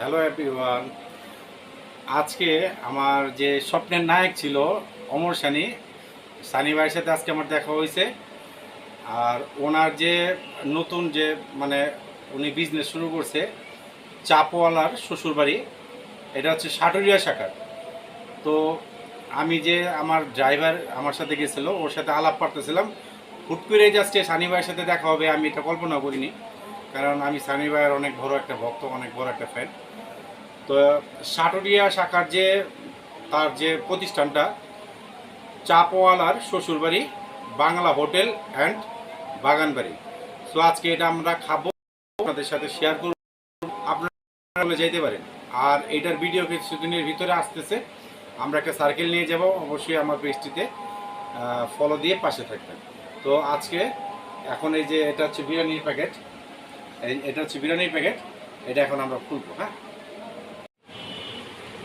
Hello everyone. আজকে আমার যে স্বপ্নের নায়ক ছিল অমর সানি, সানি ভাইয়ের সাথে আজকে আমার দেখা হয়েছে। আর ওনার যে নতুন যে মানে উনি বিজনেস শুরু করছে চাপওয়ালার শ্বশুরবাড়ি, এটা হচ্ছে সাটুরিয়া শাখার। তো আমি যে আমার ড্রাইভার আমার সাথে গেছিল, ওর সাথে আলাপ করতেছিলাম। হুট করে জাস্ট সানি ভাইয়ের সাথে দেখা হবে আমি এটা কল্পনা করিনি, কারণ আমি সানি ভাইয়ের অনেক বড় একটা ভক্ত, অনেক বড় একটা ফ্যান। তো সাটুরিয়া শাখার যে তার যে প্রতিষ্ঠানটা চাপওয়ালার শ্বশুরবাড়ি বাংলা হোটেল অ্যান্ড বাগানবাড়ি। সো আজকে এটা আমরা খাবো, আপনাদের সাথে শেয়ার করব, আপনারা যেতে পারেন। আর এটার ভিডিও কিছুদিনের ভিতরে আসতেছে, আমরা একটা সার্কেল নিয়ে যাব। অবশ্যই আমার পেজটিতে ফলো দিয়ে পাশে থাকবেন। তো আজকে এখন এই যে এটা হচ্ছে বিরিয়ানির প্যাকেট, এটা হচ্ছে বিরিয়ানির প্যাকেট, এটা এখন আমরা খুলবো। হ্যাঁ,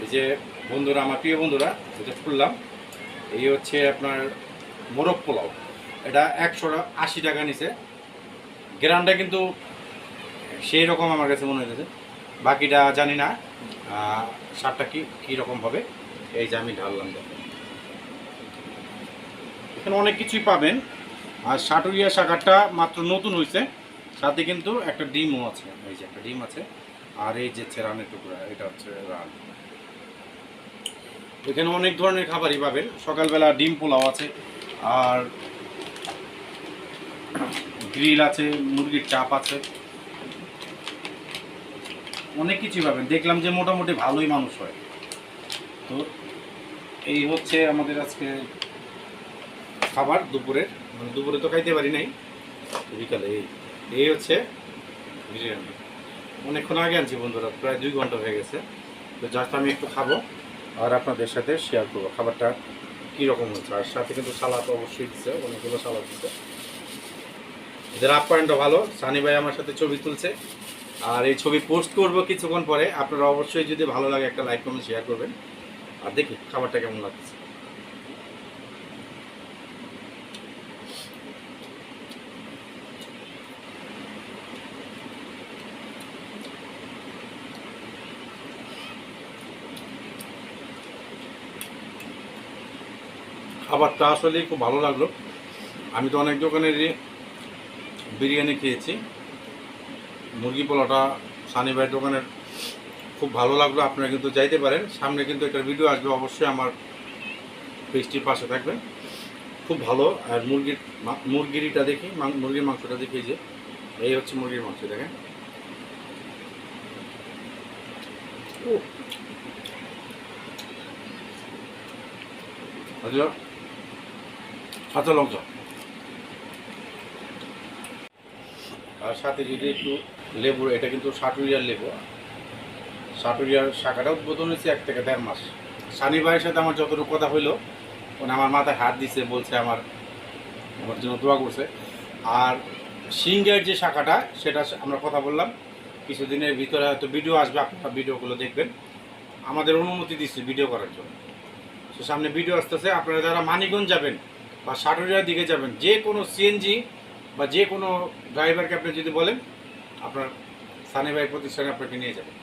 এই যে বন্ধুরা, আমার প্রিয় বন্ধুরা, যেটা খুললাম এই হচ্ছে আপনার মোরগ পোলাও। এটা 180 টাকা নিছে। গ্রামটা কিন্তু সেই রকম আমার কাছে মনে হয়েছে, বাকিটা জানি না স্বাদটা কীরকম হবে। এই যে আমি ঢাললাম, দেখেন এখানে অনেক কিছুই পাবেন। আর সাটুরিয়া শাখাটা মাত্র নতুন হয়েছে, সাথে কিন্তু একটা ডিমও আছে। এই যে একটা ডিম আছে, আর এই যে রানের টুকরা, এটা হচ্ছে রান। এখানে অনেক ধরনের খাবারই পাবেন। সকালবেলা ডিম পোলাও আছে, আর গ্রিল আছে, মুরগির চাপ আছে, অনেক কিছুই পাবেন। দেখলাম যে মোটামুটি ভালোই মানুষ হয়। তো এই হচ্ছে আমাদের আজকে খাবার দুপুরের, মানে দুপুরে তো খাইতে পারি নাই, বিকালে এই হচ্ছে বিরিয়ানি। অনেকক্ষণ আগে আনছি বন্ধুরা, প্রায় 2 ঘন্টা হয়ে গেছে। তো জাস্ট আমি একটু খাবো আর আপনাদের সাথে শেয়ার করবো খাবারটা কীরকম হচ্ছে। আর সাথে কিন্তু সালাদ অবশ্যই দিচ্ছে, অনেকগুলো সালাদ দিচ্ছে। এদের আপ্যায়নটা ভালো। সানি ভাই আমার সাথে ছবি তুলছে, আর এই ছবি পোস্ট করবো কিছুক্ষণ পরে। আপনারা অবশ্যই যদি ভালো লাগে একটা লাইক কমেন্ট শেয়ার করবেন। আর দেখি খাবারটা কেমন লাগছে। খাবারটা আসলেই খুব ভালো লাগলো। আমি তো অনেক দোকানেরই বিরিয়ানি খেয়েছি, মুরগি পোলাওটা সানি ভাইয়ের দোকানের খুব ভালো লাগলো। আপনারা কিন্তু যাইতে পারেন, সামনে কিন্তু একটা ভিডিও আসবে, অবশ্যই আমার পেজটির পাশে থাকবেন। খুব ভালো। আর মুরগিটা দেখি, মুরগির মাংসটা দেখি, যে এই হচ্ছে মুরগির মাংস, দেখেন। আচ্ছা, কাঁচা লঙ্কা, আর সাথে যদি একটু লেবু। এটা কিন্তু সাটুরিয়ার লেবু। সাটুরিয়ার শাখাটা উদ্বোধন হয়েছে 1 থেকে 1.5 মাস। সানি ভাইয়ের সাথে আমার যতটুকু কথা হইলো, মানে আমার মাথায় হাত দিছে, বলছে আমার জন্য দোয়া করছে। আর সিংহের যে শাখাটা, সেটা আমরা কথা বললাম, কিছুদিনের ভিতরে হয়তো ভিডিও আসবে, আপনারা ভিডিওগুলো দেখবেন। আমাদের অনুমতি দিচ্ছে ভিডিও করার জন্য। তো সামনে ভিডিও আসতেছে। আপনারা যারা মানিকগঞ্জ যাবেন বা সাটুরিয়ার দিকে যাবেন, যে কোনো সিএনজি বা যে কোনো ড্রাইভারকে আপনি যদি বলেন, আপনার সানি ভাই প্রতিষ্ঠানে আপনাকে নিয়ে যাবেন।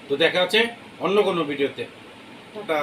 তো দেখা হচ্ছে অন্য কোনো ভিডিওতে। টাটা।